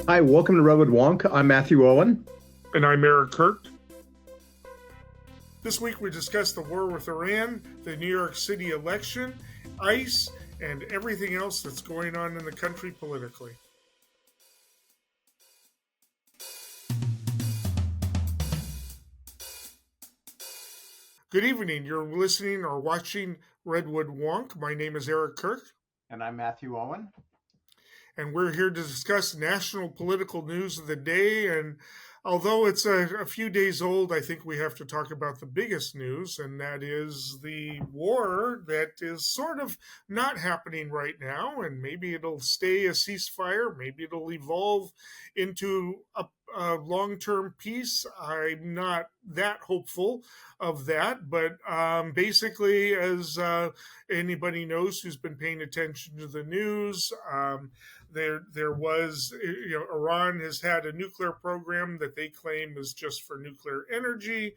Hi, welcome to Redwood Wonk. I'm Matthew Owen. And I'm Eric Kirk. This week we discuss the war with Iran, the New York City election, ICE, and everything else that's going on in the country politically. Good evening. You're listening or watching Redwood Wonk. My name is Eric Kirk. And I'm Matthew Owen. And we're here to discuss national political news of the day. And although it's a few days old, I think we have to talk about the biggest news, and that is the war that is sort of not happening right now. And maybe it'll stay a ceasefire. Maybe it'll evolve into a long-term peace. I'm not that hopeful of that, but basically, as anybody knows who's been paying attention to the news, there was, Iran has had a nuclear program that they claim is just for nuclear energy.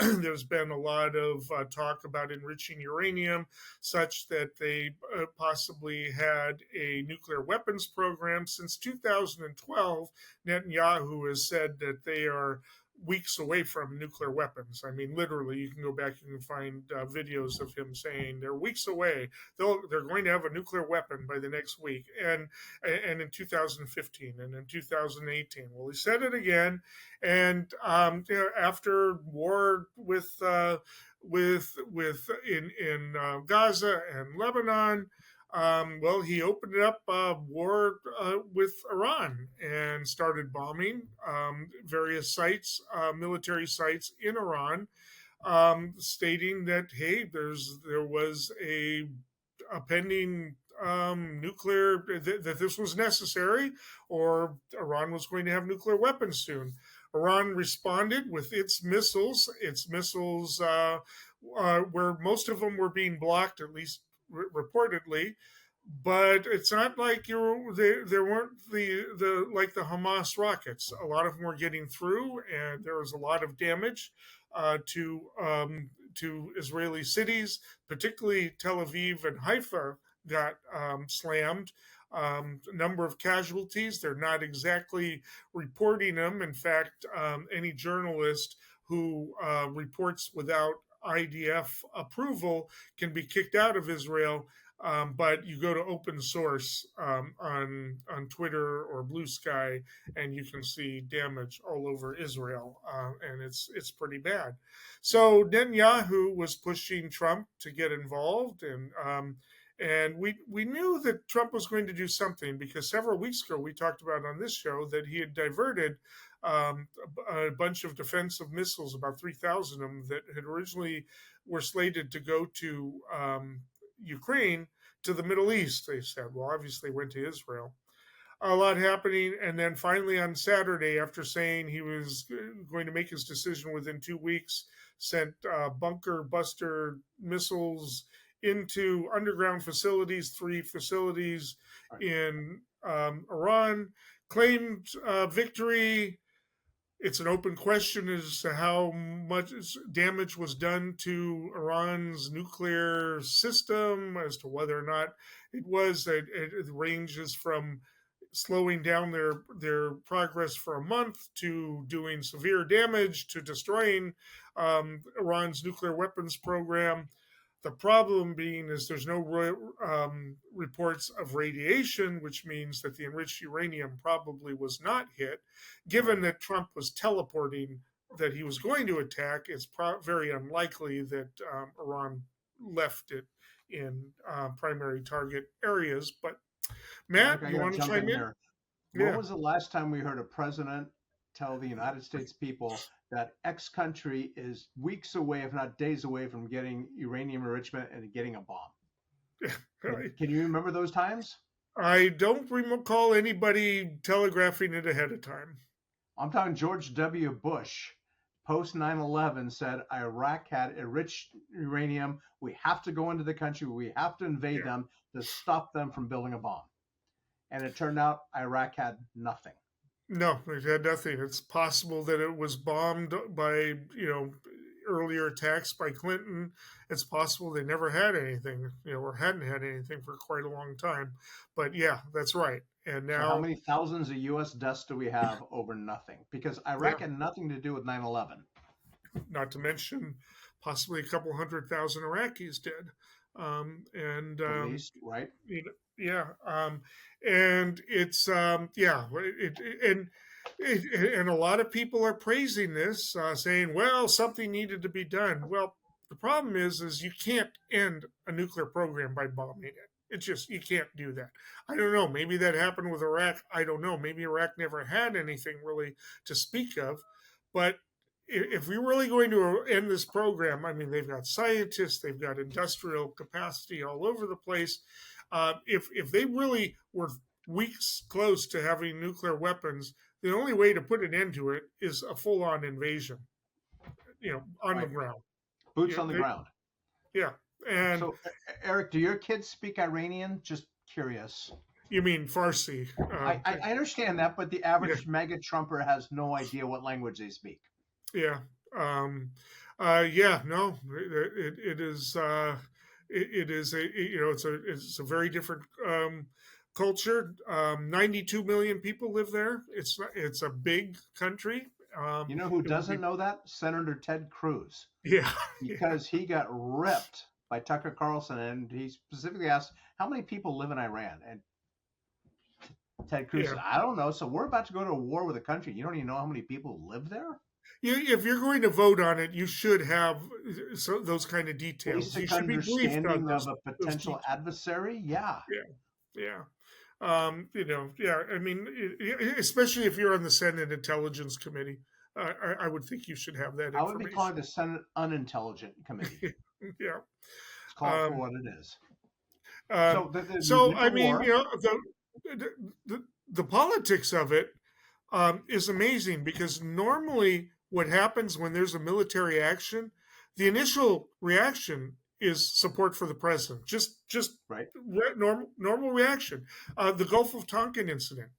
There's been a lot of talk about enriching uranium such that they possibly had a nuclear weapons program. Since 2012, Netanyahu has said that they are weeks away from nuclear weapons. I mean, literally, you can go back and find videos of him saying they're weeks away. They're going to have a nuclear weapon by the next week, and in 2015 and in 2018. Well, he said it again, and after war with in Gaza and Lebanon. He opened up war with Iran and started bombing various sites, military sites in Iran, stating that, hey, there was a pending nuclear, that this was necessary, or Iran was going to have nuclear weapons soon. Iran responded with its missiles. Where most of them were being blocked, at least reportedly, but it's not like there weren't the like the Hamas rockets. A lot of them were getting through, and there was a lot of damage to Israeli cities, particularly Tel Aviv and Haifa got slammed. A number of casualties. They're not exactly reporting them. In fact, any journalist who reports without IDF approval can be kicked out of Israel, but you go to open source on Twitter or Blue Sky, and you can see damage all over Israel, and it's pretty bad. So Netanyahu was pushing Trump to get involved, and we knew that Trump was going to do something, because several weeks ago we talked about on this show that he had diverted a bunch of defensive missiles, about 3,000 of them, that had originally were slated to go to Ukraine, to the Middle East, they said. Well, obviously went to Israel. A lot happening, and then finally on Saturday, after saying he was going to make his decision within 2 weeks, sent bunker buster missiles into underground facilities, 3 facilities in Iran, claimed victory. It's an open question as to how much damage was done to Iran's nuclear system, as to whether or not it was. It ranges from slowing down their progress for a month to doing severe damage to destroying Iran's nuclear weapons program. The problem being is there's no reports of radiation, which means that the enriched uranium probably was not hit. Given that Trump was teleporting that he was going to attack, it's very unlikely that Iran left it in primary target areas. But Matt, you want to chime in? When was the last time we heard a president tell the United States people that X country is weeks away, if not days away, from getting uranium enrichment and getting a bomb? Can you remember those times? I don't recall anybody telegraphing it ahead of time. I'm talking George W. Bush, post 9/11, said Iraq had enriched uranium. We have to go into the country. We have to invade them to stop them from building a bomb. And it turned out Iraq had nothing. No, it had nothing. It's possible that it was bombed by, earlier attacks by Clinton. It's possible they never had anything, or hadn't had anything for quite a long time. But yeah, that's right. And So how now, many thousands of U.S. deaths do we have over nothing? Because Iraq had nothing to do with 9/11. not to mention possibly a couple 100,000 Iraqis dead. And At least, right? you know, yeah, and it's and a lot of people are praising this, saying, "Well, something needed to be done." Well, the problem is you can't end a nuclear program by bombing it. It's just you can't do that. I don't know. Maybe that happened with Iraq. I don't know. Maybe Iraq never had anything really to speak of, but if we're really going to end this program, I mean, they've got scientists, they've got industrial capacity all over the place. If they really were weeks close to having nuclear weapons, the only way to put an end to it is a full-on invasion, on the ground. Boots on the ground. Yeah. And so, Eric, do your kids speak Iranian? Just curious. You mean Farsi? I understand that, but the average MAGA Trumper has no idea what language they speak. Yeah. No, it is. It is it's a very different culture. 92 million people live there. It's a big country. You know who doesn't know that? Senator Ted Cruz. Yeah. Because he got ripped by Tucker Carlson, and he specifically asked, how many people live in Iran? And Ted Cruz said, I don't know. So we're about to go to a war with a country. You don't even know how many people live there? If you're going to vote on it, you should have those kind of details. Basic you should be briefed on of a potential adversary. Yeah. I mean, especially if you're on the Senate Intelligence Committee, I would think you should have that information. I would be calling the Senate Unintelligent Committee. Yeah. It's called for what it is. I mean, the politics of it is amazing, because normally what happens when there's a military action, the initial reaction is support for the president. Just right. Normal reaction. The Gulf of Tonkin incident,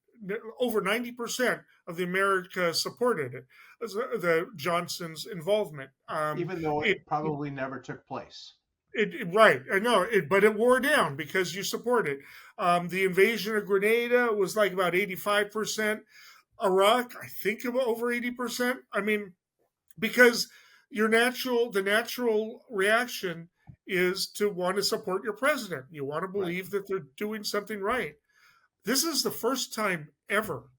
over 90% of the America supported it. The Johnson's involvement, even though it probably never took place. Right, I know, but it wore down because you support it. The invasion of Grenada was like about 85%. Iraq, I think, about over 80%. I mean, because the natural reaction is to want to support your president. You want to believe that they're doing something right. This is the first time ever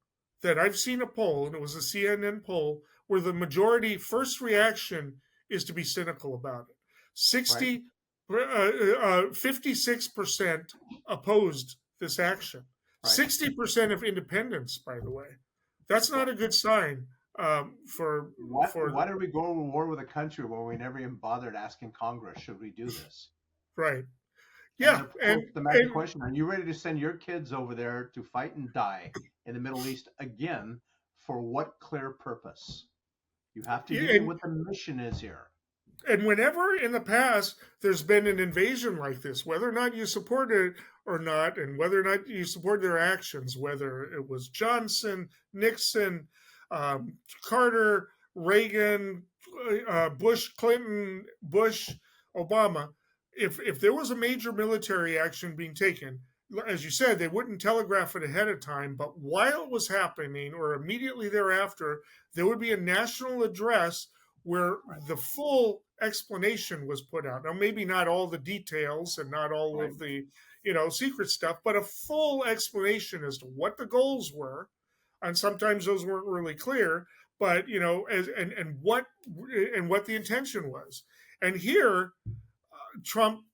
that I've seen a poll, and it was a CNN poll, where the majority first reaction is to be cynical about it. 56% opposed this action. 60% of independents, by the way. That's not a good sign for. Why did we go to war with a country where we never even bothered asking Congress, should we do this? Right. Yeah. And the magic question: are you ready to send your kids over there to fight and die in the Middle East again? For what clear purpose? You have to give me what the mission is here. And whenever in the past there's been an invasion like this, whether or not you support it or not, and whether or not you support their actions, whether it was Johnson, Nixon, Carter, Reagan, Bush, Clinton, Bush, Obama, if there was a major military action being taken, as you said, they wouldn't telegraph it ahead of time, but while it was happening or immediately thereafter, there would be a national address where the full explanation was put out. Now, maybe not all the details and not all of the, secret stuff, but a full explanation as to what the goals were. And sometimes those weren't really clear, but, and what the intention was. And here, Trump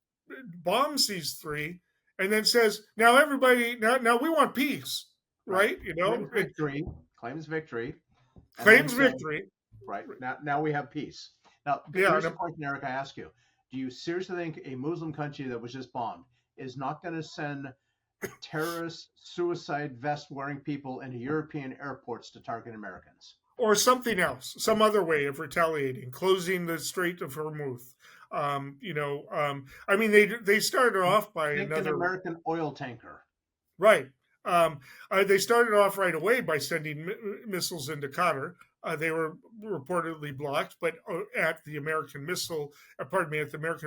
bombs these three and then says, now everybody, now we want peace, right? Claims victory. Right. Now we have peace. Now, here's a question, Eric, I ask you. Do you seriously think a Muslim country that was just bombed is not going to send terrorist, suicide vest-wearing people into European airports to target Americans? Or something else, some other way of retaliating, closing the Strait of Hormuz. I mean, they started off by an American oil tanker. Right. They started off right away by sending missiles into Qatar. They were reportedly blocked, but at the American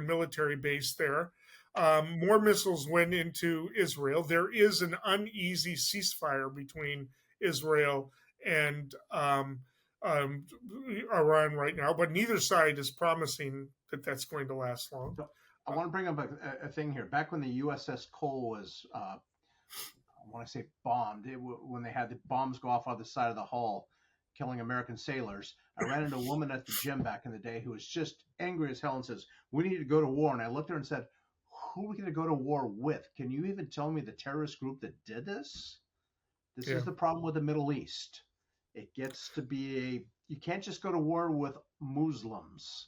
military base there. More missiles went into Israel. There is an uneasy ceasefire between Israel and um, Iran right now, but neither side is promising that that's going to last long. So I want to bring up a thing here. Back when the USS Cole was, I want to say bombed, when they had the bombs go off on the side of the hull, killing American sailors, I ran into a woman at the gym back in the day who was just angry as hell and says, "We need to go to war." And I looked at her and said, "Who are we going to go to war with? Can you even tell me the terrorist group that did this?" This is the problem with the Middle East. It gets to be you can't just go to war with Muslims.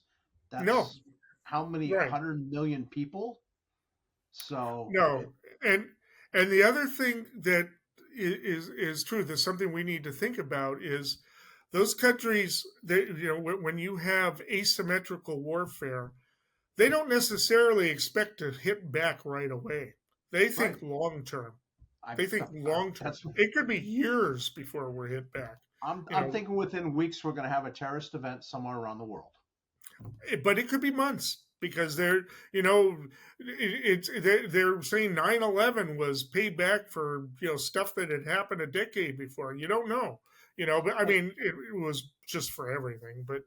That's how many 100 million people? So no, and the other thing that is true. That's something we need to think about is those countries that when you have asymmetrical warfare, they don't necessarily expect to hit back right away. They think long term. They think long term. It could be years before we're hit back. I'm thinking within weeks we're going to have a terrorist event somewhere around the world. But it could be months because they're saying 9/11 was payback for stuff that had happened a decade before. You don't know. But I mean, it was just for everything. But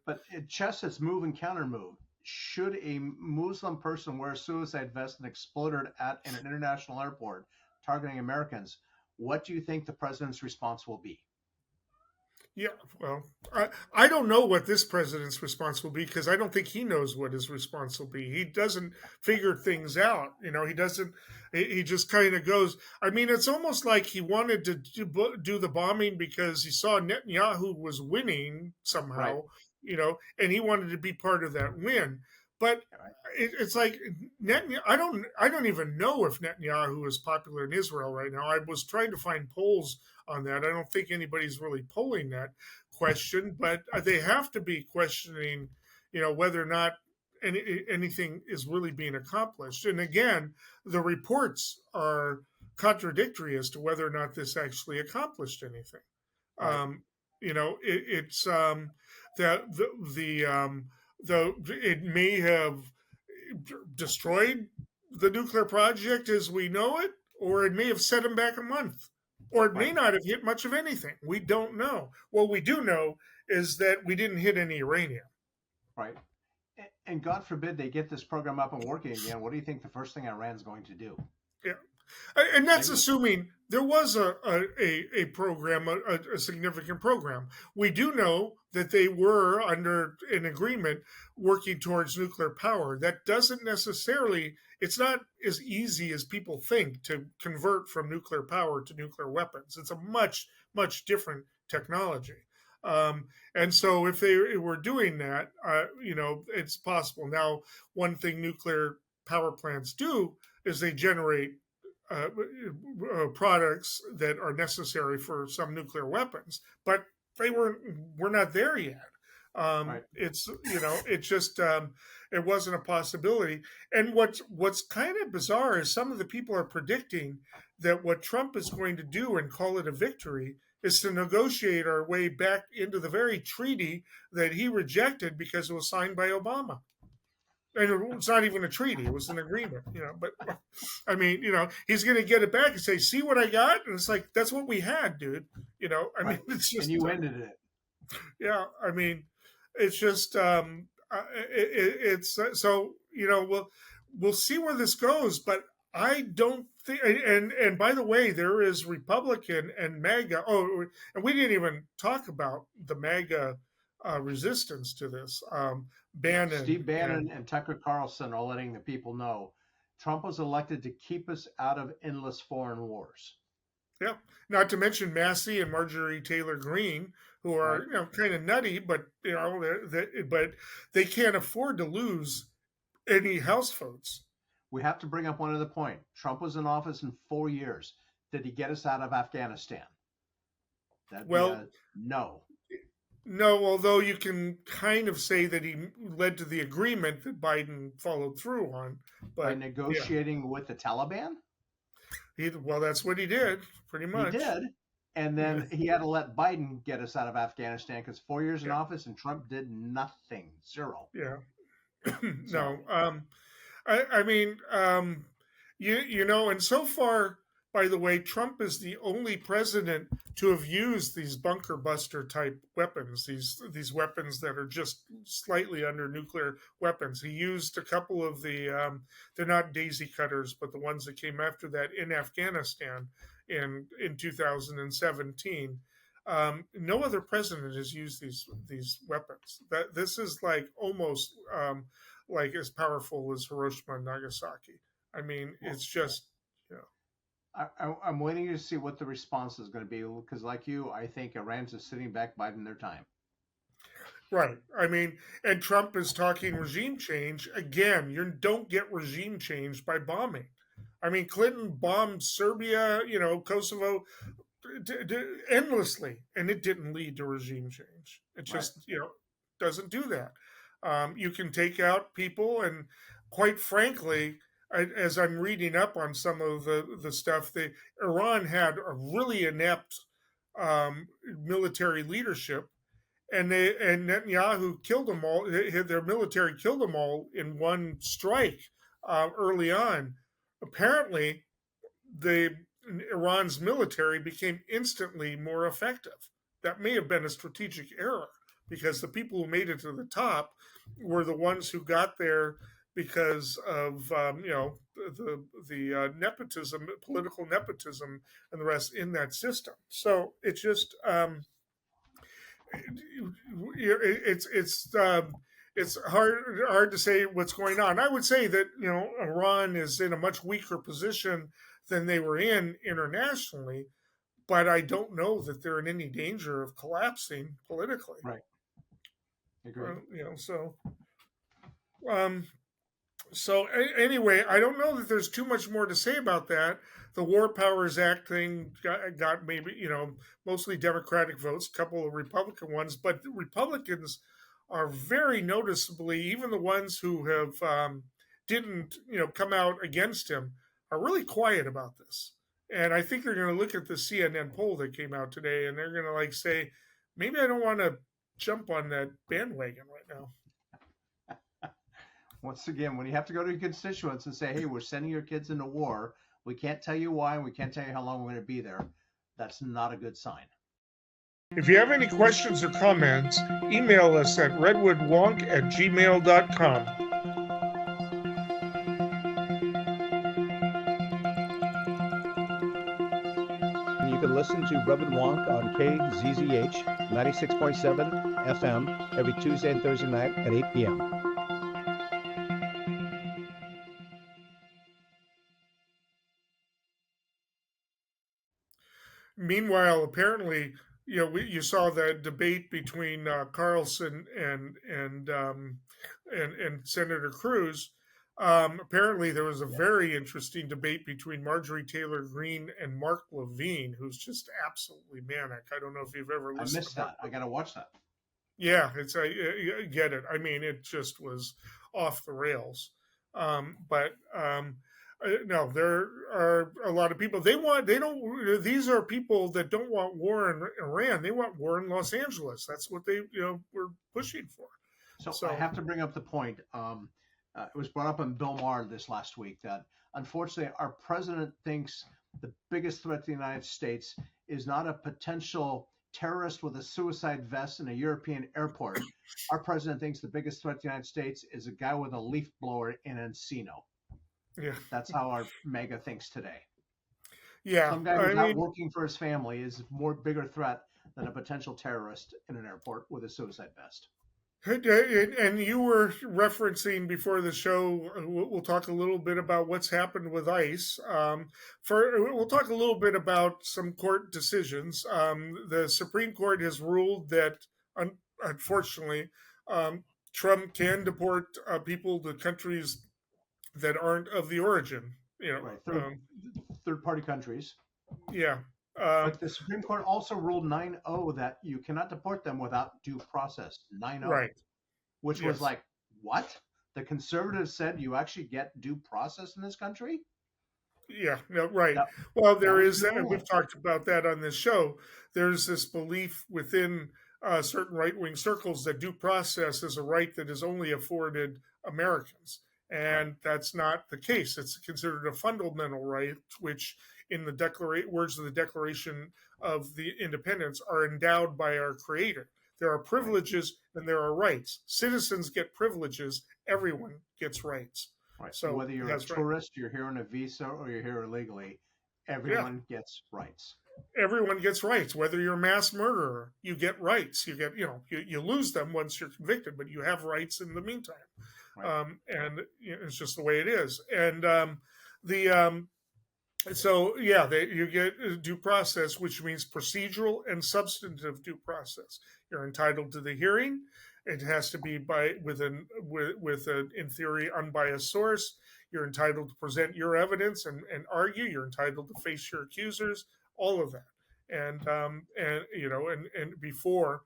chess is move and counter move. Should a Muslim person wear a suicide vest and explode it in an international airport targeting Americans, what do you think the president's response will be? Yeah, well, I don't know what this president's response will be because I don't think he knows what his response will be. He doesn't figure things out. He doesn't. He just kind of goes. I mean, it's almost like he wanted to do the bombing because he saw Netanyahu was winning somehow, and he wanted to be part of that win. But it's like Netanyahu. I don't even know if Netanyahu is popular in Israel right now. I was trying to find polls on that. I don't think anybody's really polling that question, but they have to be questioning, whether or not anything is really being accomplished. And again, the reports are contradictory as to whether or not this actually accomplished anything. Right. It's it may have destroyed the nuclear project as we know it, or it may have set them back a month. Or it may not have hit much of anything. We don't know. What we do know is that we didn't hit any uranium. Right. And God forbid they get this program up and working again. What do you think the first thing Iran's going to do? Yeah. And that's assuming there was a program, a significant program. We do know that they were under an agreement working towards nuclear power. That doesn't necessarily, it's not as easy as people think to convert from nuclear power to nuclear weapons. It's a much, much different technology. And so if they were doing that, it's possible. Now, one thing nuclear power plants do is they generate products that are necessary for some nuclear weapons, but we're not there yet. It's it's just it wasn't a possibility. And what's kind of bizarre is some of the people are predicting that what Trump is going to do and call it a victory is to negotiate our way back into the very treaty that he rejected because it was signed by Obama. And it's not even a treaty; it was an agreement, But I mean, he's going to get it back and say, "See what I got?" And it's like, "That's what we had, dude." I mean, it's just. And you ended it. Yeah, I mean, it's just. It's so we'll see where this goes, but I don't think. And by the way, there is Republican and MAGA. Oh, and we didn't even talk about the MAGA resistance to this. Steve Bannon and Tucker Carlson are letting the people know Trump was elected to keep us out of endless foreign wars. Yeah, not to mention Massey and Marjorie Taylor Greene, who are kind of nutty, but but they can't afford to lose any House votes. We have to bring up one other point. Trump was in office in 4 years. Did he get us out of Afghanistan? No. No, although you can kind of say that he led to the agreement that Biden followed through on. But, by negotiating with the Taliban? Well, that's what he did, pretty much. He did. And then he had to let Biden get us out of Afghanistan because 4 years in office and Trump did nothing. Zero. Yeah. No. I mean, and so far, by the way, Trump is the only president to have used these bunker buster type weapons, these weapons that are just slightly under nuclear weapons. He used a couple of they're not daisy cutters, but the ones that came after that in Afghanistan in 2017. No other president has used these weapons. That this is like almost like as powerful as Hiroshima and Nagasaki. I mean, it's just, you know. I'm waiting to see what the response is going to be because, like you, I think Iran's just sitting back biding their time. Right. I mean, and Trump is talking regime change. Again, you don't get regime change by bombing. I mean, Clinton bombed Serbia, Kosovo endlessly, and it didn't lead to regime change. It just, doesn't do that. You can take out people, and quite frankly, as I'm reading up on some of the stuff, Iran had a really inept military leadership, and Netanyahu killed them all. Their military killed them all in one strike early on. Apparently, Iran's military became instantly more effective. That may have been a strategic error because the people who made it to the top were the ones who got there because of the nepotism, political nepotism, and the rest in that system. So it's just it's hard to say what's going on. I would say that Iran is in a much weaker position than they were in internationally, but I don't know that they're in any danger of collapsing politically. Right. Agreed. So anyway, I don't know that there's too much more to say about that. The War Powers Act thing got maybe, mostly Democratic votes, a couple of Republican ones, but the Republicans are very noticeably, even the ones who have didn't, come out against him, are really quiet about this. And I think they're going to look at the CNN poll that came out today, and they're going to say, maybe I don't want to jump on that bandwagon right now. Once again, when you have to go to your constituents and say, hey, we're sending your kids into war, we can't tell you why, and we can't tell you how long we're going to be there, that's not a good sign. If you have any questions or comments, email us at redwoodwonk@gmail.com. You can listen to Redwood Wonk on KZZH 96.7 FM every Tuesday and Thursday night at 8 p.m. Meanwhile, apparently, you saw the debate between Carlson and Senator Cruz. Apparently, there was a very interesting debate between Marjorie Taylor Greene and Mark Levine, who's just absolutely manic. I don't know if you've ever listened. I missed that. I got to watch that. Yeah, I get it. I mean, it just was off the rails. No, there are a lot of people. These are people that don't want war in Iran. They want war in Los Angeles. That's what they, were pushing for. So I have to bring up the point. It was brought up on Bill Maher this last week that unfortunately our president thinks the biggest threat to the United States is not a potential terrorist with a suicide vest in a European airport. Our president thinks the biggest threat to the United States is a guy with a leaf blower in Encino. Yeah, that's how our MAGA thinks today. Yeah, some guy who's not working for his family is a bigger threat than a potential terrorist in an airport with a suicide vest. And you were referencing before the show, we'll talk a little bit about what's happened with ICE. We'll talk a little bit about some court decisions. The Supreme Court has ruled that, unfortunately, Trump can deport people to countries that aren't of the origin. Right. Third-party countries. Yeah. But the Supreme Court also ruled 9-0 that you cannot deport them without due process. 9-0. Right. Which was like, what? The conservatives said you actually get due process in this country? Yeah, no, right. Well, there is that, and we've talked about that on this show. There's this belief within certain right-wing circles that due process is a right that is only afforded Americans. And that's not the case. It's considered a fundamental right, which in the words of the Declaration of the Independence are endowed by our Creator. There are privileges and there are rights. Citizens get privileges. Everyone gets rights. Right. So whether you're a tourist, you're here on a visa, or you're here illegally, everyone gets rights. Everyone gets rights. Whether you're a mass murderer, you get rights. You get, you lose them once you're convicted, but you have rights in the meantime. Right. And it's just the way it is. And you get due process, which means procedural and substantive due process. You're entitled to the hearing. It has to be with an in theory unbiased source. You're entitled to present your evidence and argue. You're entitled to face your accusers. All of that, and before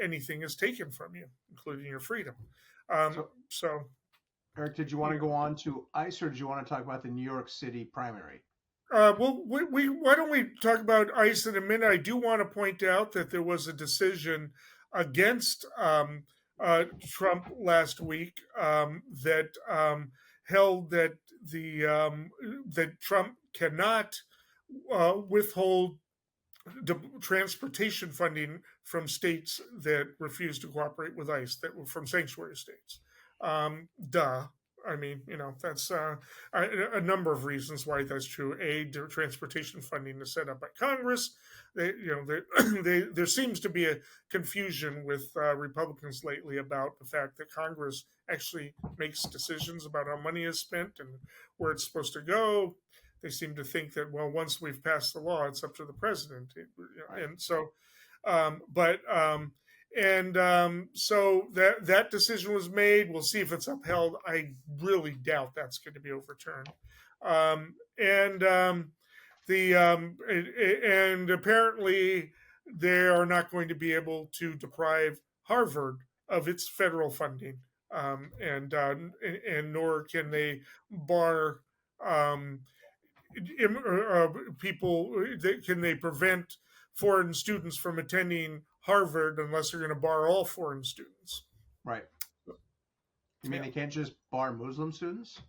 anything is taken from you, including your freedom. So, Eric, did you want to go on to ICE, or did you want to talk about the New York City primary? Well, why don't we talk about ICE in a minute? I do want to point out that there was a decision against Trump last week that held that that Trump cannot withhold transportation funding from states that refuse to cooperate with ICE, that were from sanctuary states. I mean, that's a number of reasons why that's true. Transportation funding is set up by Congress. There seems to be a confusion with Republicans lately about the fact that Congress actually makes decisions about how money is spent and where it's supposed to go. They seem to think that, well, once we've passed the law, it's up to the president. And so, so that decision was made. We'll see if it's upheld. I really doubt that's going to be overturned. And apparently they are not going to be able to deprive Harvard of its federal funding, and nor can they bar people. Can they prevent foreign students from attending Harvard unless they're going to bar all foreign students? Right. You mean they can't just bar Muslim students?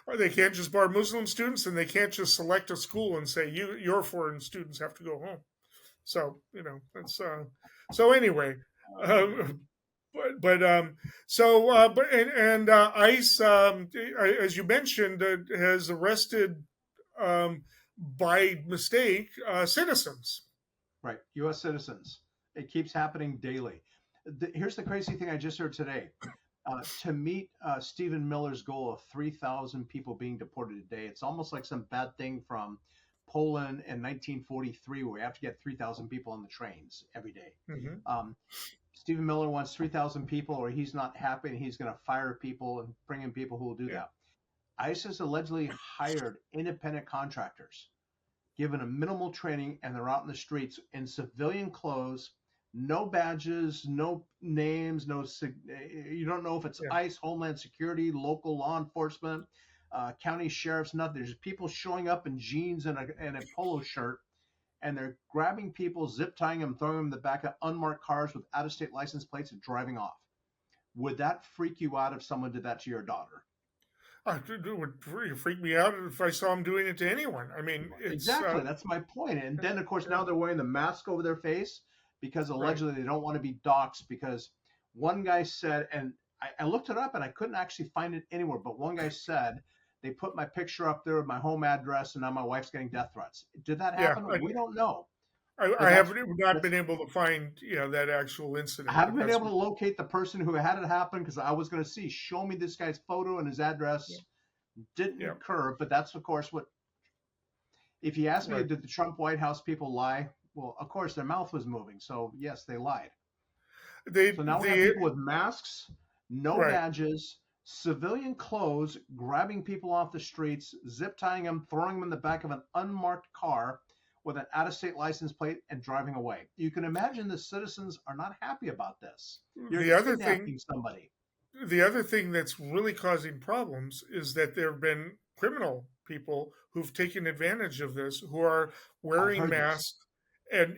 Or they can't just bar Muslim students, and they can't just select a school and say your foreign students have to go home. So that's so anyway. ICE, as you mentioned, has arrested by mistake citizens. Right, U.S. citizens. It keeps happening daily. Here's the crazy thing I just heard today. To meet Stephen Miller's goal of 3,000 people being deported a day, it's almost like some bad thing from Poland in 1943, where we have to get 3,000 people on the trains every day. Mm-hmm. Stephen Miller wants 3,000 people, or he's not happy, and he's going to fire people and bring in people who will do that. ICE has allegedly hired independent contractors, given a minimal training, and they're out in the streets in civilian clothes, no badges, no names, you don't know if it's ICE, Homeland Security, local law enforcement, county sheriffs, nothing. There's people showing up in jeans and a polo shirt, and they're grabbing people, zip tying them, throwing them in the back of unmarked cars with out-of-state license plates and driving off. Would that freak you out if someone did that to your daughter? It would freak me out if I saw him doing it to anyone. I mean, exactly. That's my point. And then, of course, now they're wearing the mask over their face because allegedly they don't want to be doxxed. Because one guy said, and I looked it up and I couldn't actually find it anywhere, but one guy said they put my picture up there with my home address, and now my wife's getting death threats. Did that happen? We don't know. I have not been able to find that actual incident. I haven't been able to locate the person who had it happen, because I was going to show me this guy's photo and his address. Didn't occur, but that's of course what. If you ask me, did the Trump White House people lie? Well, of course their mouth was moving, so yes, they lied. So now we have people with masks, no badges, civilian clothes, grabbing people off the streets, zip tying them, throwing them in the back of an unmarked car with an out-of-state license plate, and driving away. You can imagine the citizens are not happy about this. You're kidnapping somebody. The other thing that's really causing problems is that there have been criminal people who've taken advantage of this, who are wearing masks and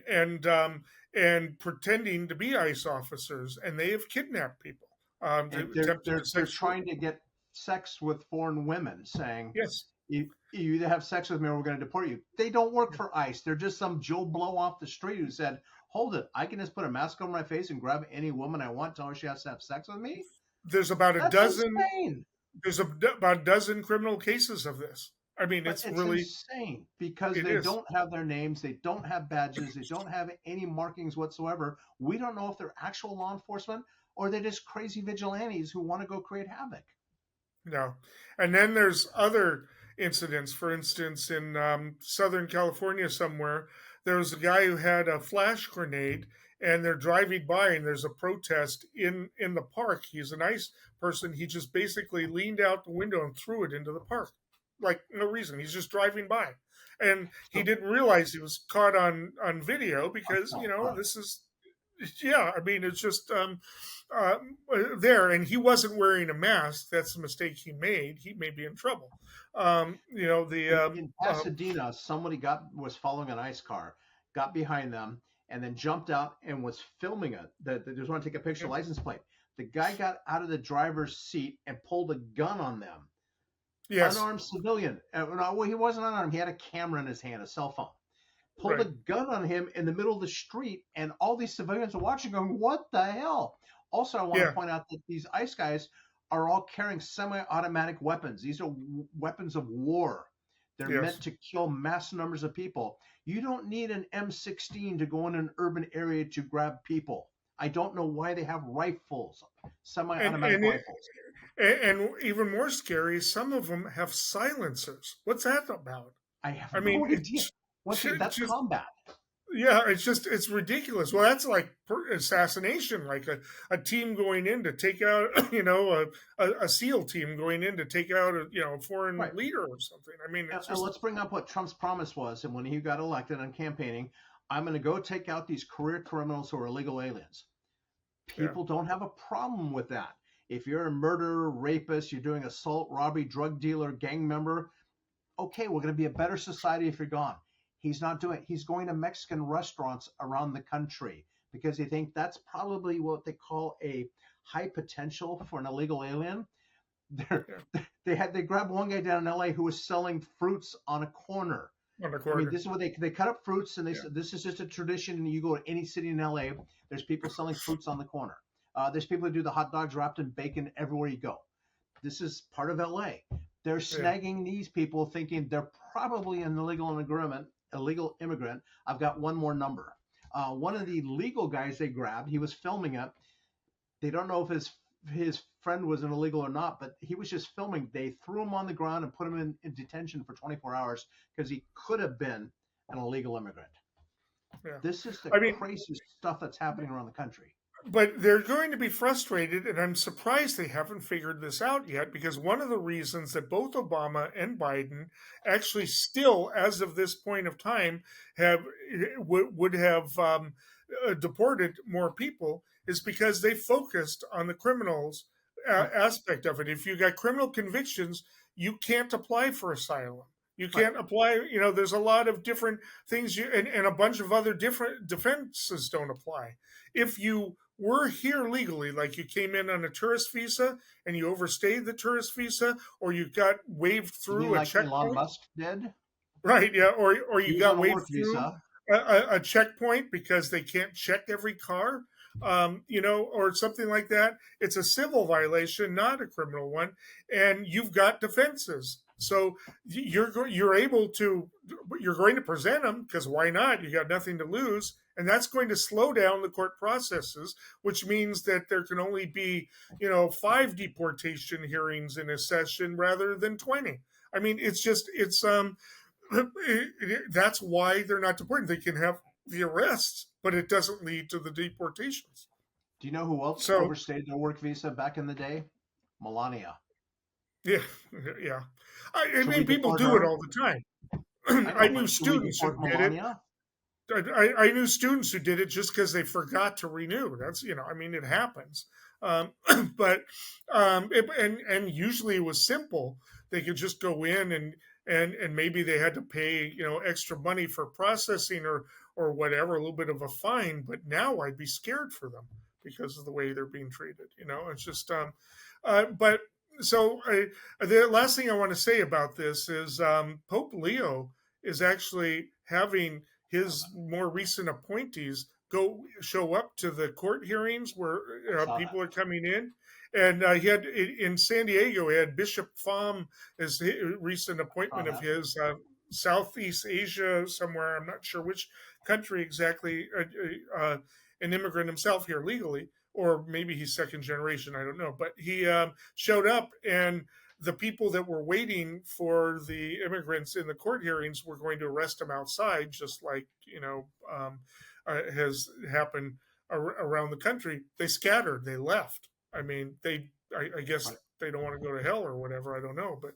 pretending to be ICE officers, and they have kidnapped people. They're trying to get sex with foreign women, saying, Yes. you either have sex with me or we're going to deport you. They don't work for ICE. They're just some Joe Blow off the street who said, hold it, I can just put a mask over my face and grab any woman I want, tell her she has to have sex with me? There's about a That's dozen. insane. There's about a dozen criminal cases of this. I mean, But it's really insane because it they is. don't have their names, they don't have badges, they don't have any markings whatsoever. We don't know if they're actual law enforcement or they're just crazy vigilantes who want to go create havoc. No. And then there's other incidents. For instance, in Southern California somewhere, there was a guy who had a flash grenade, and they're driving by, and there's a protest in the park. He's a nice person. He just basically leaned out the window and threw it into the park, like no reason. He's just driving by, and he didn't realize he was caught on video because this is. Yeah, I mean, it's just uh, there, and he wasn't wearing a mask. That's the mistake he made. He may be in trouble. In Pasadena, somebody was following an ICE car, got behind them, and then jumped out and was filming it. They just want to take a picture of the license plate. The guy got out of the driver's seat and pulled a gun on them. Yes. Unarmed civilian. Well, he wasn't unarmed. He had a camera in his hand, a cell phone. Pulled a gun on him in the middle of the street, and all these civilians are watching going, what the hell? Also, I want to point out that these ICE guys are all carrying semi-automatic weapons. These are weapons of war. They're meant to kill mass numbers of people. You don't need an M16 to go in an urban area to grab people. I don't know why they have rifles, semi-automatic rifles. And even more scary, some of them have silencers. What's that about? I no idea. That's combat. Yeah, it's ridiculous. Well, that's like assassination, like a team going in to take out, a SEAL team going in to take out a foreign leader or something. I mean, and let's bring up what Trump's promise was. And when he got elected and campaigning, I'm going to go take out these career criminals who are illegal aliens. People don't have a problem with that. If you're a murderer, rapist, you're doing assault, robbery, drug dealer, gang member, okay, we're going to be a better society if you're gone. He's not doing it. He's going to Mexican restaurants around the country because they think that's probably what they call a high potential for an illegal alien. They grabbed one guy down in LA who was selling fruits on a corner. I mean, this is what they cut up fruits, and they said this is just a tradition. And you go to any city in LA, there's people selling fruits on the corner. There's people who do the hot dogs wrapped in bacon everywhere you go. This is part of LA. They're snagging these people thinking they're probably an illegal immigrant. I've got one more number. One of the legal guys they grabbed, he was filming it. They don't know if his friend was an illegal or not, but he was just filming. They threw him on the ground and put him in detention for 24 hours because he could have been an illegal immigrant. Yeah. This is the crazy stuff that's happening around the country. But they're going to be frustrated, and I'm surprised they haven't figured this out yet, because one of the reasons that both Obama and Biden actually still, as of this point of time, would have deported more people is because they focused on the criminals aspect of it. If you got criminal convictions, you can't apply for asylum. You can't apply, there's a lot of different things, and a bunch of other different defenses don't apply. If you were here legally, like you came in on a tourist visa and you overstayed the tourist visa, or you got waved through a checkpoint. Elon Musk did? Right, yeah, or you got waved through a checkpoint because they can't check every car, or something like that. It's a civil violation, not a criminal one, and you've got defenses. So you're going to present them, because why not? You got nothing to lose, and that's going to slow down the court processes, which means that there can only be 5 deportation hearings in a session rather than 20. I mean, that's why they're not deporting. They can have the arrests, but it doesn't lead to the deportations. Do you know who else overstayed their work visa back in the day? Melania. Yeah. I mean, people do it all the time. I knew students who did it. I knew students who did it just because they forgot to renew. That's it happens. But usually it was simple. They could just go in and maybe they had to pay extra money for processing or whatever, a little bit of a fine. But now I'd be scared for them because of the way they're being treated. It's just but The last thing I want to say about this is Pope Leo is actually having his more recent appointees go show up to the court hearings where people are coming in. And he had in San Diego, he had Bishop Pham as a recent appointment of his, Southeast Asia somewhere. I'm not sure which country exactly, an immigrant himself here legally, or maybe he's second generation. I don't know. But he showed up, and the people that were waiting for the immigrants in the court hearings were going to arrest them outside, just like has happened around the country. They scattered. They left. I mean, I guess they don't want to go to hell or whatever. I don't know, but.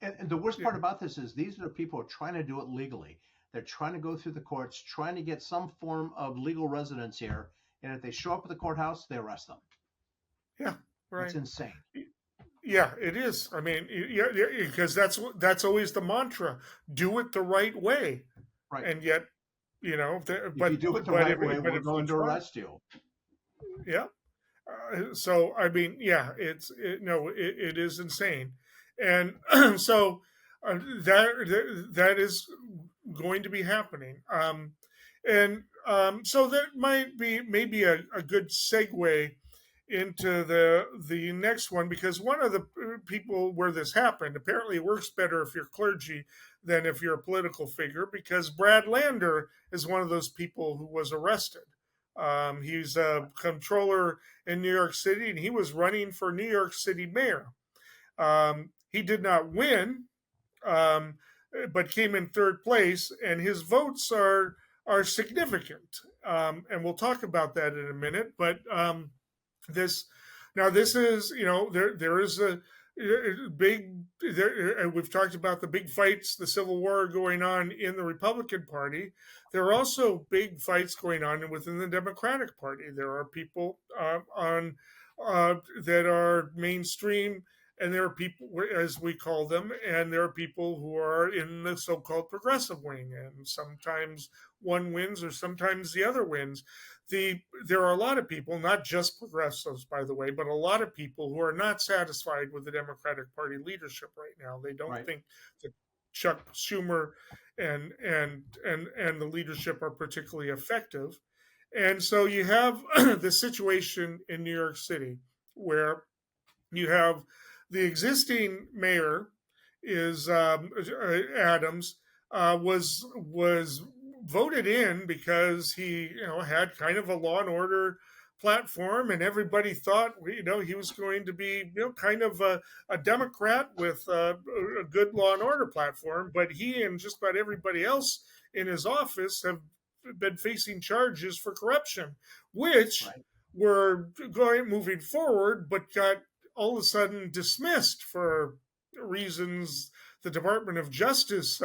And the worst part about this is these are the people who are trying to do it legally. They're trying to go through the courts, trying to get some form of legal residence here. And if they show up at the courthouse, they arrest them. Yeah, right. It's insane. Yeah, it is. I mean, because that's always the mantra: do it the right way. Right. And yet, if you do it the right way, we're going to arrest you. Yeah. So I mean, yeah, it is insane, and so that is going to be happening, so that might be maybe a good segue into the next one, because one of the people where this happened, apparently it works better if you're clergy than if you're a political figure, because Brad Lander is one of those people who was arrested. He's a controller in New York City, and he was running for New York City mayor. He did not win, but came in third place, and his votes are significant. And we'll talk about that in a minute. But this is, there is a big, we've talked about the big fights, the Civil War going on in the Republican Party. There are also big fights going on within the Democratic Party. There are people that are mainstream, and there are people, as we call them, and there are people who are in the so-called progressive wing, and sometimes one wins or sometimes the other wins. There are a lot of people, not just progressives, by the way, but a lot of people who are not satisfied with the Democratic Party leadership right now. They don't think that Chuck Schumer and the leadership are particularly effective. And so you have the situation in New York City where you have the existing mayor is Adams, was voted in because he had kind of a law and order platform, and everybody thought he was going to be kind of a Democrat with a good law and order platform. But he and just about everybody else in his office have been facing charges for corruption, which were moving forward, but got all of a sudden dismissed for reasons the Department of Justice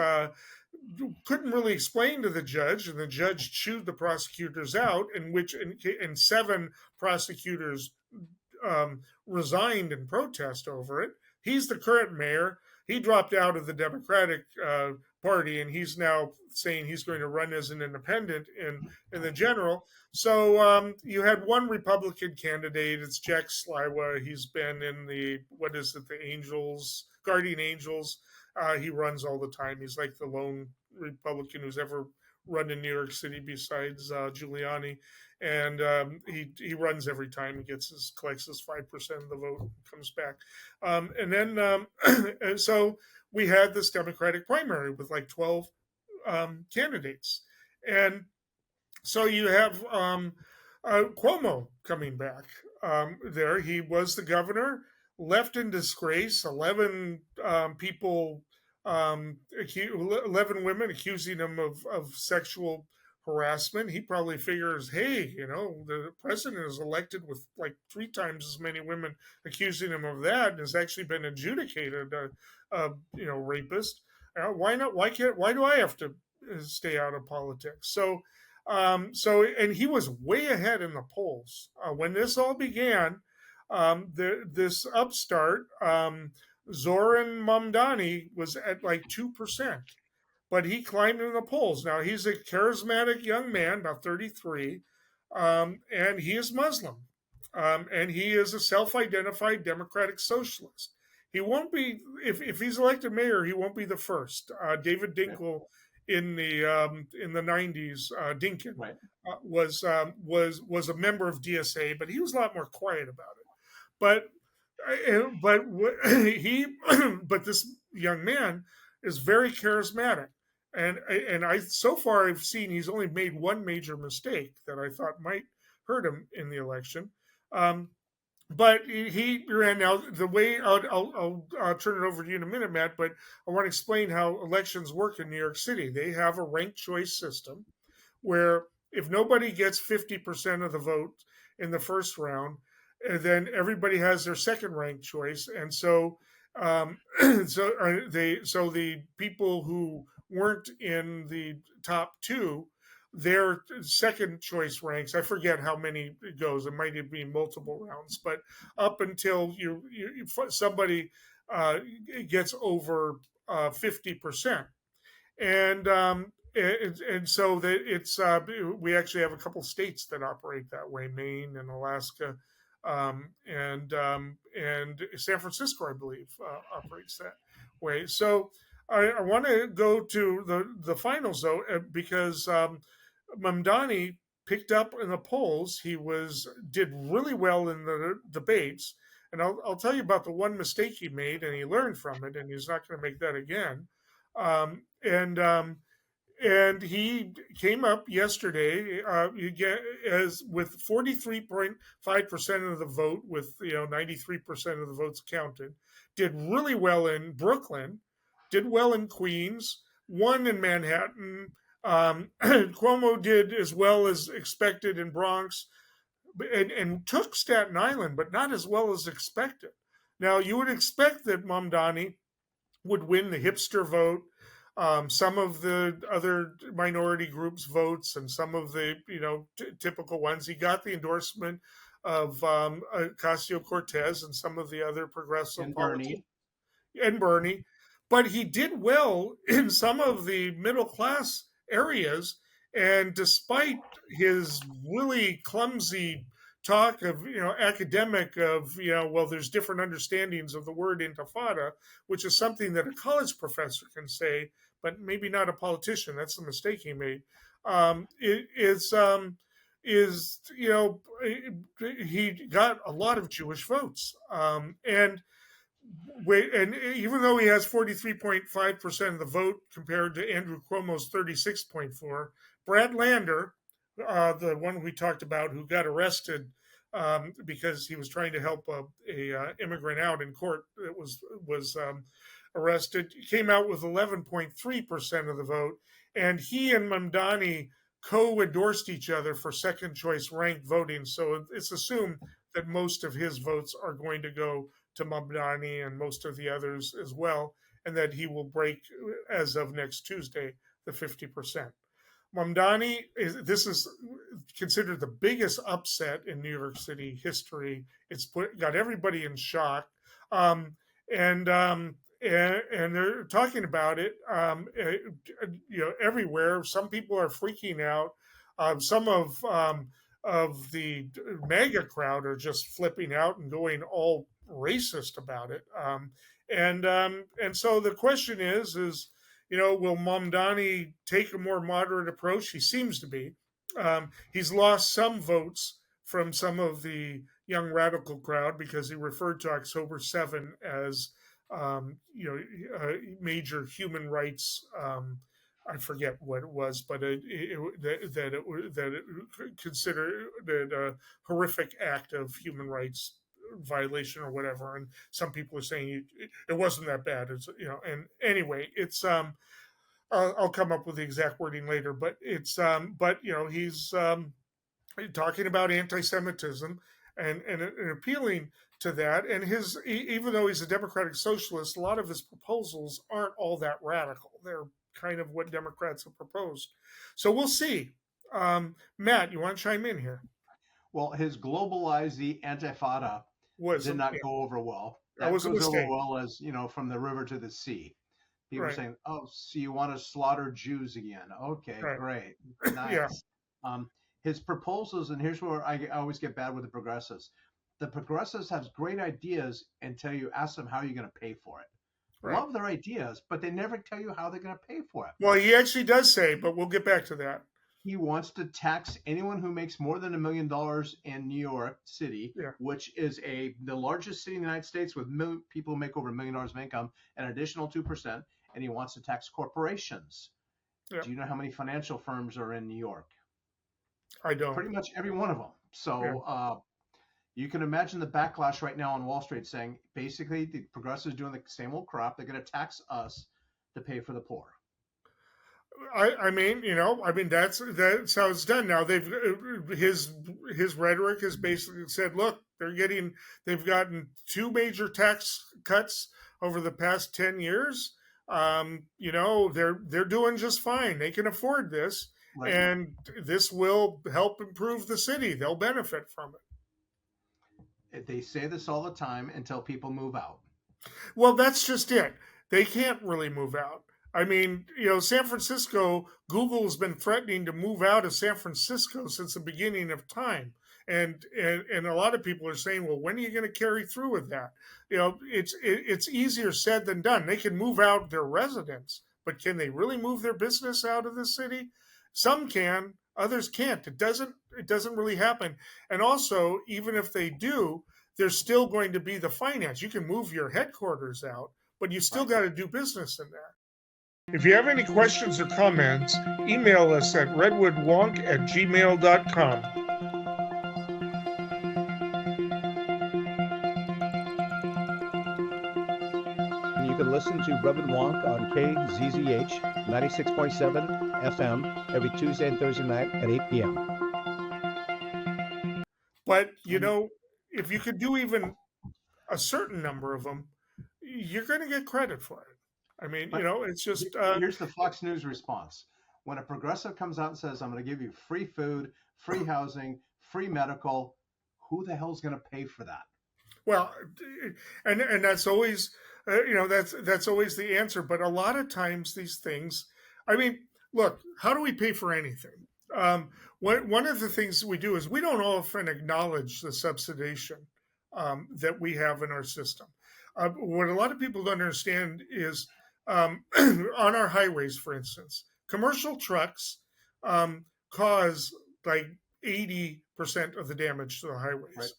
couldn't really explain to the judge, and the judge chewed the prosecutors out, and 7 prosecutors resigned in protest over it. He's the current mayor. He dropped out of the Democratic Party, and he's now saying he's going to run as an independent in the general. So you had one Republican candidate. It's Jack Sliwa. He's been in the Angels, Guardian Angels. He runs all the time. He's like the lone Republican who's ever run in New York City besides Giuliani, and he runs every time. He collects his 5% of the vote, and comes back, and then and so we had this Democratic primary with like 12 candidates, and so you have Cuomo coming back. There, he was the governor, left in disgrace. 11 people, 11 women accusing him of sexual harassment. He probably figures, hey, the president is elected with like 3 times as many women accusing him of that, and has actually been adjudicated a rapist. Why not? Why do I have to stay out of politics? And he was way ahead in the polls when this all began. This upstart, Zoran Mamdani, was at like 2%, but he climbed in the polls. Now, he's a charismatic young man, about 33, and he is Muslim. and he is a self-identified Democratic socialist. He won't be if he's elected mayor. He won't be the first. David Dinkle in the 90s, Dinkin Right. was a member of DSA, but he was a lot more quiet about it. But he but this young man is very charismatic, and I so far I've seen he's only made one major mistake that I thought might hurt him in the election. But he ran. Now the way I'll turn it over to you in a minute, Matt. But I want to explain how elections work in New York City. They have a ranked choice system where if nobody gets 50% of the vote in the first round, then everybody has their second ranked choice, and so so the people who weren't in the top two, their second choice ranks. I forget how many it goes. It might be multiple rounds, but up until somebody gets over 50%, and so that it's we actually have a couple states that operate that way, Maine and Alaska, and San Francisco, I believe, operates that way. So I want to go to the finals though, because Mamdani picked up in the polls. He did really well in the debates, and I'll tell you about the one mistake he made, and he learned from it, and he's not going to make that again. And he came up yesterday with 43.5% of the vote, with 93% of the votes counted. Did really well in Brooklyn, did well in Queens, won in Manhattan. Cuomo did as well as expected in Bronx, and took Staten Island, but not as well as expected. Now you would expect that Mamdani would win the hipster vote, some of the other minority groups' votes, and some of the typical ones. He got the endorsement of Ocasio-Cortez and some of the other progressive politicians, and Bernie, but he did well in some of the middle class areas. And despite his really clumsy talk of academic of well, there's different understandings of the word intifada, which is something that a college professor can say, but maybe not a politician. That's the mistake he made. He got a lot of Jewish votes, and even though he has 43.5% of the vote compared to Andrew Cuomo's 36.4%, Brad Lander, the one we talked about who got arrested because he was trying to help a immigrant out in court that was arrested, came out with 11.3% of the vote, and he and Mamdani co-endorsed each other for second choice ranked voting. So it's assumed that most of his votes are going to go to Mamdani and most of the others as well, and that he will break, as of next Tuesday, the 50%. Mamdani, this is considered the biggest upset in New York City history. It's got everybody in shock, and they're talking about it, everywhere. Some people are freaking out. Some of the MAGA crowd are just flipping out and going all racist about it. And so the question is, will Mamdani take a more moderate approach? He seems to be. He's lost some votes from some of the young radical crowd because he referred to October 7 as major human rights. I forget what it was, but it considered it a horrific act of human rights violation or whatever. And some people are saying it wasn't that bad. It's and anyway, it's I'll come up with the exact wording later, but it's he's talking about anti-Semitism and appealing to that. And even though he's a democratic socialist, a lot of his proposals aren't all that radical. They're kind of what Democrats have proposed. So we'll see. Matt, you want to chime in here? Well, his globalize the Intifada did not go over well. That goes over well as, from the river to the sea. People are saying, oh, so you want to slaughter Jews again. Okay, great. Nice. his proposals, and here's where I always get bad with the progressives. The progressives have great ideas until you ask them how you're going to pay for it. Right. Love their ideas, but they never tell you how they're going to pay for it. Well, he actually does say, but we'll get back to that. He wants to tax anyone who makes more than $1 million in New York City, Yeah. which is the largest city in the United States with people who make over $1 million of income, an additional 2%, and he wants to tax corporations. Yeah. Do you know how many financial firms are in New York? I don't. Pretty much every one of them. So you can imagine the backlash right now on Wall Street saying, basically, the progressives doing the same old crap. They're going to tax us to pay for the poor. I mean, that's how it's done now. His rhetoric has basically said, look, they've gotten 2 major tax cuts over the past 10 years. They're doing just fine. They can afford this, right. And this will help improve the city. They'll benefit from it. They say this all the time until people move out. Well, that's just it. They can't really move out. I mean, San Francisco, Google has been threatening to move out of San Francisco since the beginning of time. And a lot of people are saying, well, when are you going to carry through with that? It's easier said than done. They can move out their residents, but can they really move their business out of the city? Some can, others can't. It doesn't really happen. And also, even if they do, there's still going to be the finance. You can move your headquarters out, but you still got to do business in there. If you have any questions or comments, email us at redwoodwonk@gmail.com. You can listen to Redwood Wonk on KZZH 96.7 FM every Tuesday and Thursday night at 8 p.m. But, if you could do even a certain number of them, you're going to get credit for it. I mean, it's just... here's the Fox News response. When a progressive comes out and says, I'm going to give you free food, free housing, free medical, who the hell's going to pay for that? Well, and that's always, that's always the answer. But a lot of times these things, I mean, look, how do we pay for anything? One of the things we do is we don't often acknowledge the subsidization that we have in our system. What a lot of people don't understand is on our highways, for instance, commercial trucks cause like 80% of the damage to the highways. Right.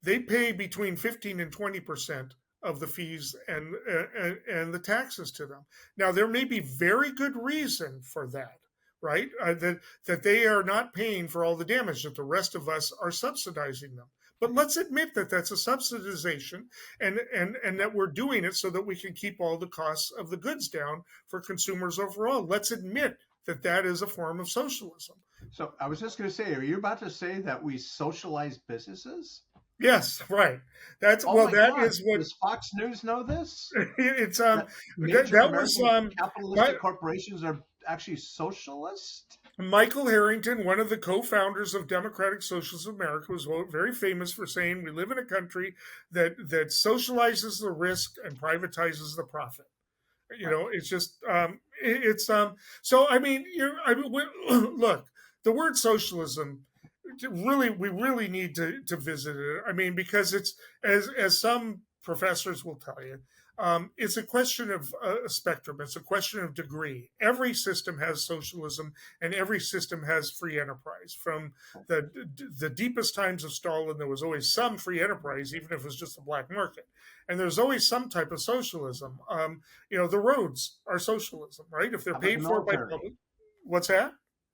They pay between 15 and 20% of the fees and the taxes to them. Now, there may be very good reason for that, right? That they are not paying for all the damage, that the rest of us are subsidizing them. But let's admit that that's a subsidization and that we're doing it so that we can keep all the costs of the goods down for consumers overall. Let's admit that that is a form of socialism. So I was just going to say, are you about to say that we socialize businesses? Yes, right. That's Does Fox News know this? It's capitalistic corporations are actually socialist. Michael Harrington, one of the co-founders of Democratic Socialists of America, was very famous for saying we live in a country that socializes the risk and privatizes the profit. It's just so I mean, look, the word socialism, we really need to visit it. I mean, because it's as some professors will tell you, it's a question of a spectrum. It's a question of degree. Every system has socialism, and every system has free enterprise. From the deepest times of Stalin, there was always some free enterprise, even if it was just a black market. And there's always some type of socialism. The roads are socialism, right? If they're paid for by public. What's that?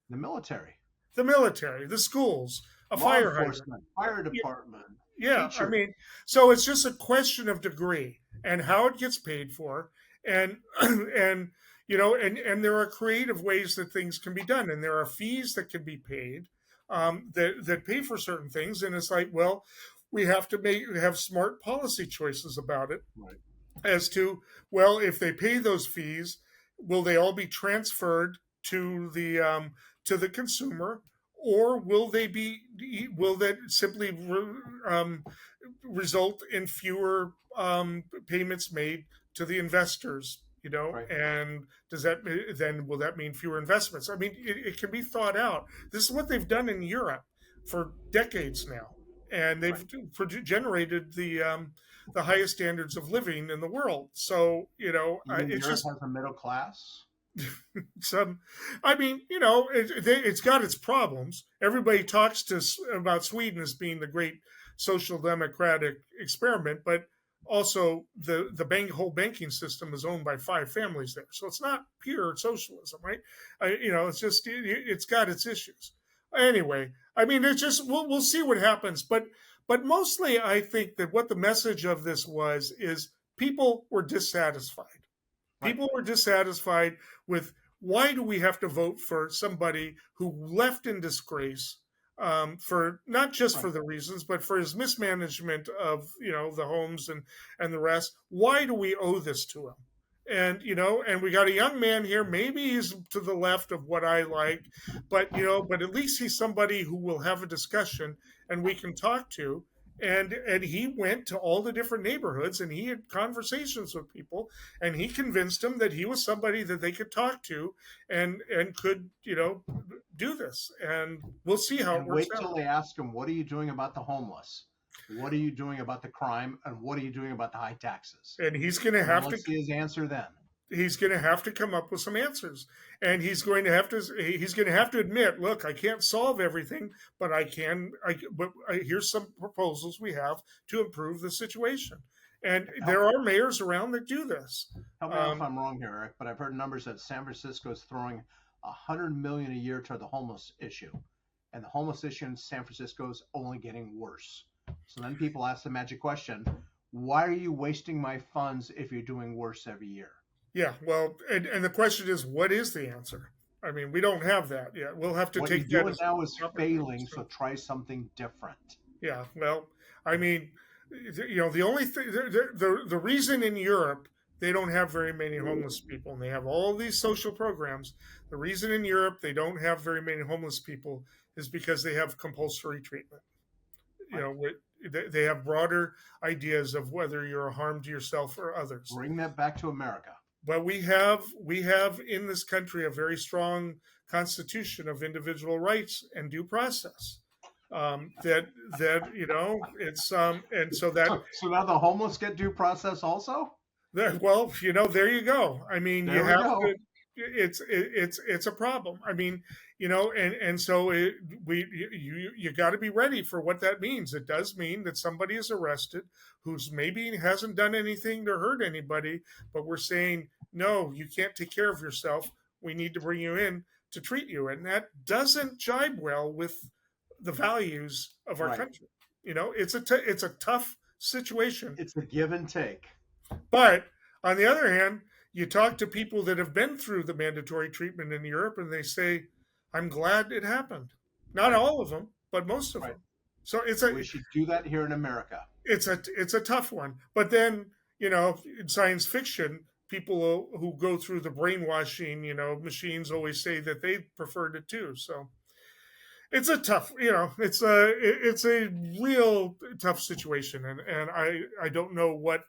The military. The military, the schools, fire enforcement, fire department. Yeah, teacher. I mean, so it's just a question of degree and how it gets paid for, and there are creative ways that things can be done, and there are fees that can be paid that pay for certain things, and it's like, well, we have to have smart policy choices about it, right. As to, well, if they pay those fees, will they all be transferred to the consumer, or will that simply result in fewer payments made to the investors Right. and will that mean fewer investments? I mean, it can be thought out. This is what they've done in Europe for decades now, and they've generated the highest standards of living in the world. So You mean it's Europe just has a middle class? some. I mean, it's got its problems. Everybody talks about Sweden as being the great social democratic experiment, but also the whole banking system is owned by 5 families there, so it's not pure socialism, right? It's just it's got its issues. Anyway, I mean, it's just we'll see what happens, but mostly I think that what the message of this is people were dissatisfied. Right. People were dissatisfied with why do we have to vote for somebody who left in disgrace for not just for the reasons, but for his mismanagement of the homes and the rest. Why do we owe this to him? And we got a young man here. Maybe he's to the left of what I like, but at least he's somebody who will have a discussion and we can talk to. And he went to all the different neighborhoods and he had conversations with people and he convinced them that he was somebody that they could talk to and could do this. And we'll see how it And works wait till out. they ask him, what are you doing about the homeless? What are you doing about the crime? And what are you doing about the high taxes? And he's going to have to Let's see his answer then. he's going to have to come up with some answers, and he's going to have to admit, look, I can't solve everything, but here's some proposals we have to improve the situation. And there are mayors around that do this. Tell me if I'm wrong here, Eric, but I've heard numbers that San Francisco is throwing $100 million a year toward the homeless issue, and the homeless issue in San Francisco is only getting worse. So then people ask the magic question: why are you wasting my funds if you're doing worse every year? Yeah, well, and the question is, what is the answer? I mean, we don't have that yet. We'll have to What take you're that doing now is failing, so so try something different. yeah, well, I mean, the only thing, the reason in Europe they don't have very many homeless people, and they have all these social programs. The reason in Europe they don't have very many homeless people is because they have compulsory treatment. They have broader ideas of whether you're a harm to yourself or others. Bring that back to America. But we have in this country a very strong constitution of individual rights and due process. It's and so that So now the homeless get due process also? well, there you go. I mean, There you we have go. to. It's a problem. I mean, and so you got to be ready for what that means. It does mean that somebody is arrested who's maybe hasn't done anything to hurt anybody, but we're saying no, you can't take care of yourself. We need to bring you in to treat you, and that doesn't jibe well with the values of our Right. country. It's a tough situation. It's a give and take. But on the other hand, you talk to people that have been through the mandatory treatment in Europe, and they say, "I'm glad it happened." Not all of them, but most of Right. them. So We should do that here in America. it's a tough one. But then in science fiction, people who go through the brainwashing machines always say that they preferred it too. So it's a tough it's a real tough situation, and I don't know what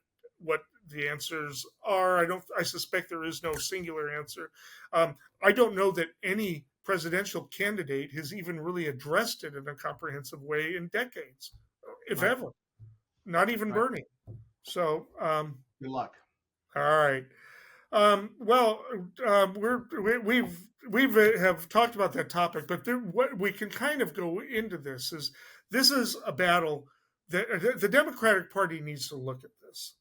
the answers are. I suspect there is no singular answer. I don't know that any presidential candidate has even really addressed it in a comprehensive way in decades, if Right. ever. Not even Right. Bernie. So Good luck. all right. Well, we've have talked about that topic, but what we can kind of go into this is a battle that the Democratic Party needs to look at this,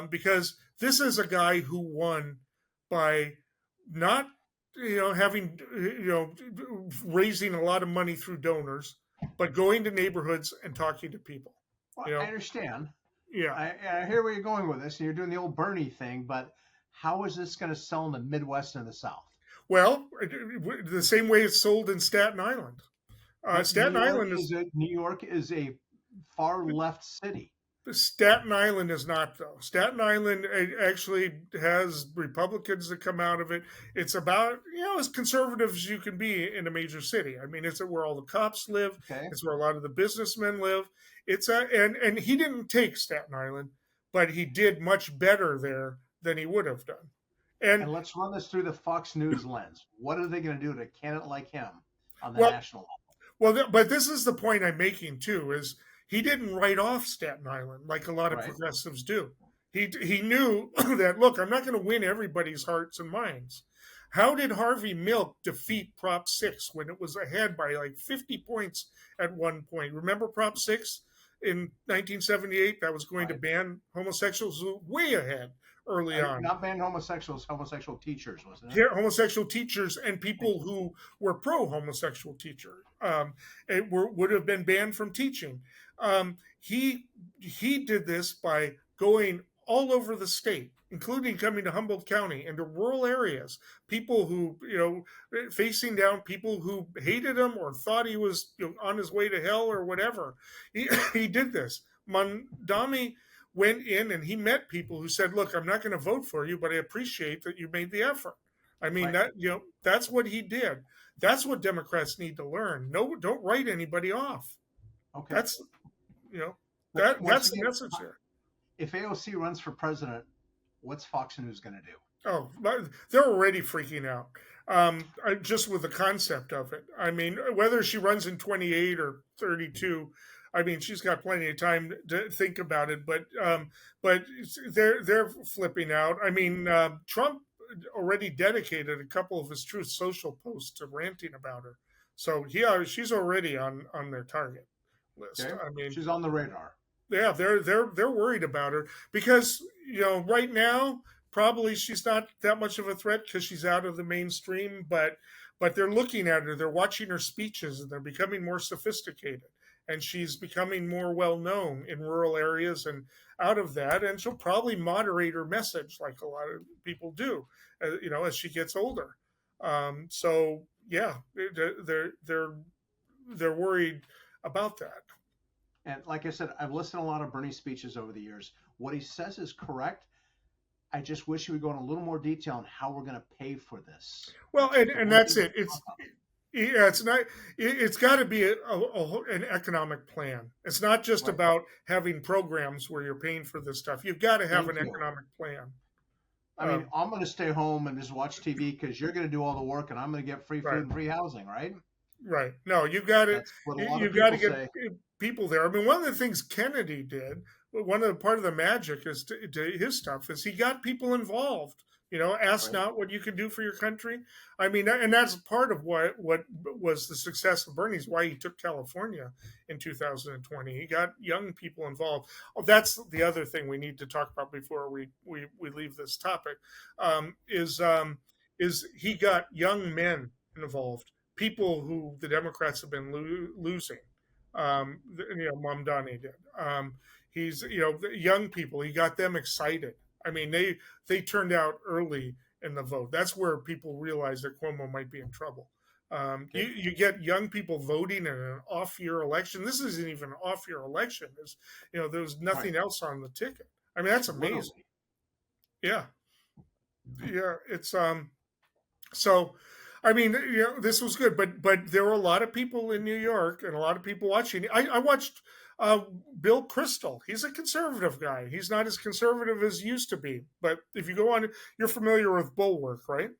because this is a guy who won by not having raising a lot of money through donors, but going to neighborhoods and talking to people. Well, I understand. Yeah. I hear where you're going with this. You're doing the old Bernie thing, but how is this going to sell in the Midwest and the South? Well, the same way it's sold in Staten Island. Staten Island New York is a far left city. Staten Island is not, though. Staten Island actually has Republicans that come out of it. It's about as conservative as you can be in a major city. I mean, it's where all the cops live. Okay. It's where a lot of the businessmen live. And he didn't take Staten Island, but he did much better there than he would have done. And And let's run this through the Fox News lens. What are they going to do to candidate like him on the well, national level? well, but this is the point I'm making too: is he didn't write off Staten Island like a lot of Right. progressives do. He knew that, look, I'm not going to win everybody's hearts and minds. How did Harvey Milk defeat Prop 6 when it was ahead by like 50 points at one point? Remember Prop 6 in 1978 that was going to Right. ban homosexuals? Way ahead early on. Not banned homosexuals, homosexual teachers, wasn't it? Yeah, homosexual teachers and people who were pro-homosexual teacher would have been banned from teaching. He did this by going all over the state, including coming to Humboldt County and to rural areas. People who facing down people who hated him or thought he was on his way to hell or whatever. He did this. Mondami went in and he met people who said, "Look, I'm not going to vote for you, but I appreciate that you made the effort." I mean, Right. that's what he did. That's what Democrats need to learn. No, don't write anybody off. Okay. That's But once that's the again, message here. if AOC runs for president, what's Fox News going to do? Oh, they're already freaking out. Just with the concept of it. I mean, whether she runs in 28 or 32, I mean, she's got plenty of time to think about it. But they're flipping out. I mean, Trump already dedicated a couple of his Truth Social posts to ranting about her. So yeah, she's already on their target list. Okay. I mean, She's on the radar. yeah, they're worried about her because right now probably she's not that much of a threat because she's out of the mainstream, but they're looking at her, they're watching her speeches, and they're becoming more sophisticated, and she's becoming more well known in rural areas and out of that, and she'll probably moderate her message like a lot of people do, as she gets older. So yeah, they're worried about that. And like I said, I've listened to a lot of Bernie speeches over the years. What he says is correct. I just wish he would go in a little more detail on how we're going to pay for this. Well, and that's it. It's not. It's got to be an economic plan. It's not just Right. about having programs where you're paying for this stuff. You've got to have Thank an you. economic plan. I mean, I'm going to stay home and just watch TV because you're going to do all the work and I'm going to get free food Right. and free housing, right? Right. No, you got to. That's what a lot You of got to people get say. people there. I mean, one of the things Kennedy did, one of the part of the magic is to his stuff is he got people involved. Ask Right. not what you can do for your country. I mean, and that's part of what was the success of Bernie's, why he took California in 2020. He got young people involved. Oh, that's the other thing we need to talk about before we leave this topic. Is he got young men involved, people who the Democrats have been losing. Mamdani did. He's young people. He got them excited. I mean, they turned out early in the vote. That's where people realized that Cuomo might be in trouble. You get young people voting in an off-year election. This isn't even an off-year election. There's nothing else on the ticket. I mean, that's amazing. Yeah, it's so. I mean, this was good, but there were a lot of people in New York and a lot of people watching. I watched Bill Kristol. He's a conservative guy. He's not as conservative as he used to be. But if you go on, you're familiar with Bulwark, right?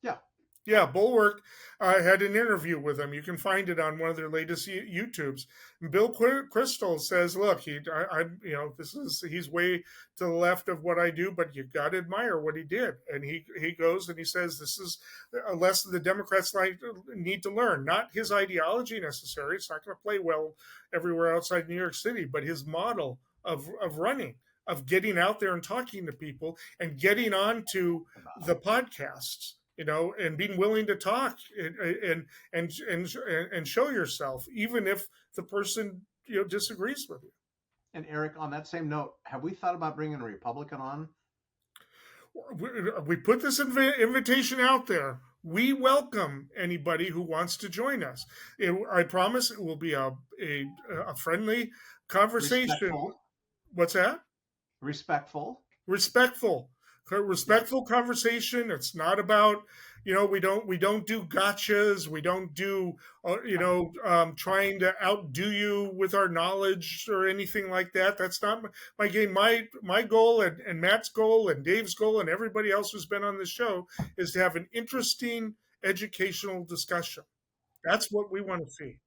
Yeah. Yeah, Bulwark had an interview with him. You can find it on one of their latest YouTubes. And Bill Kristol says, "Look, he's way to the left of what I do, but you got to admire what he did." And he goes and he says, "This is a lesson the Democrats need to learn. Not his ideology necessarily. It's not going to play well everywhere outside New York City, but his model of running." Of getting out there and talking to people and getting onto the podcasts, and being willing to talk and show yourself, even if the person disagrees with you. And Eric, on that same note, have we thought about bringing a Republican on? We put this invitation out there. We welcome anybody who wants to join us. I promise it will be a friendly conversation. Respectful. What's that? Respectful. respectful conversation. It's not about, we don't do gotchas. We don't do, trying to outdo you with our knowledge or anything like that. That's not my game. My goal and Matt's goal and Dave's goal and everybody else who's been on the show is to have an interesting educational discussion. That's what we want to see.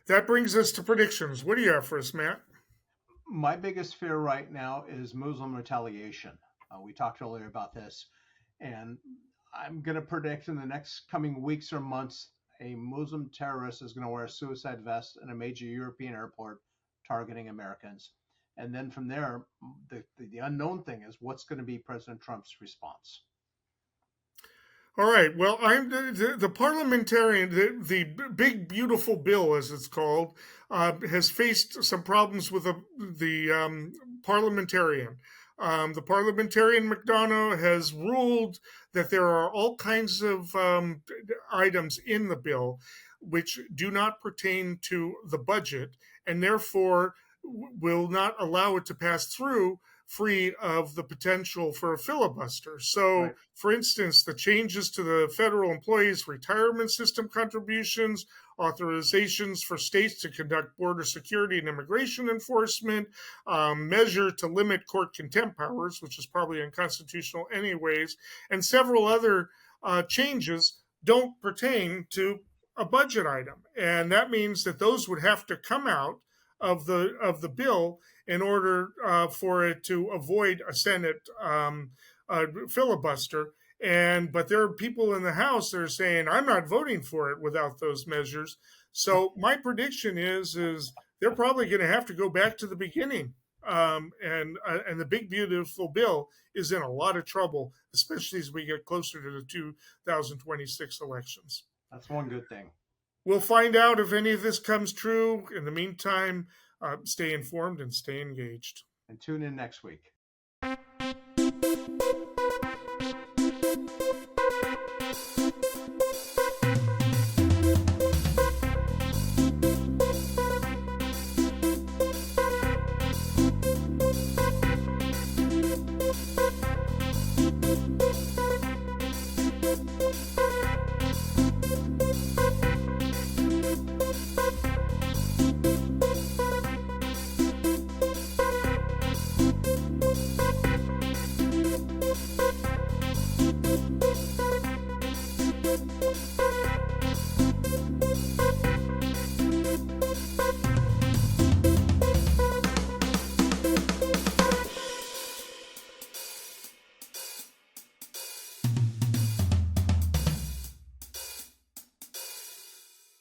That brings us to predictions. What do you have for us, Matt? My biggest fear right now is Muslim retaliation. We talked earlier about this, and I'm going to predict in the next coming weeks or months, a Muslim terrorist is going to wear a suicide vest in a major European airport targeting Americans. And then from there, the unknown thing is what's going to be President Trump's response. All right. Well, I'm the parliamentarian, the big beautiful bill, as it's called, has faced some problems with the parliamentarian. The parliamentarian McDonough has ruled that there are all kinds of items in the bill which do not pertain to the budget, and therefore will not allow it to pass through free of the potential for a filibuster. So, Right. For instance, the changes to the federal employees' retirement system contributions, authorizations for states to conduct border security and immigration enforcement, measure to limit court contempt powers, which is probably unconstitutional anyways, and several other changes don't pertain to a budget item. And that means that those would have to come out of the bill in order for it to avoid a Senate filibuster. But there are people in the House that are saying, I'm not voting for it without those measures. So my prediction is they're probably going to have to go back to the beginning. And the big beautiful bill is in a lot of trouble, especially as we get closer to the 2026 elections. That's one good thing. We'll find out if any of this comes true. In the meantime, stay informed and stay engaged. And tune in next week.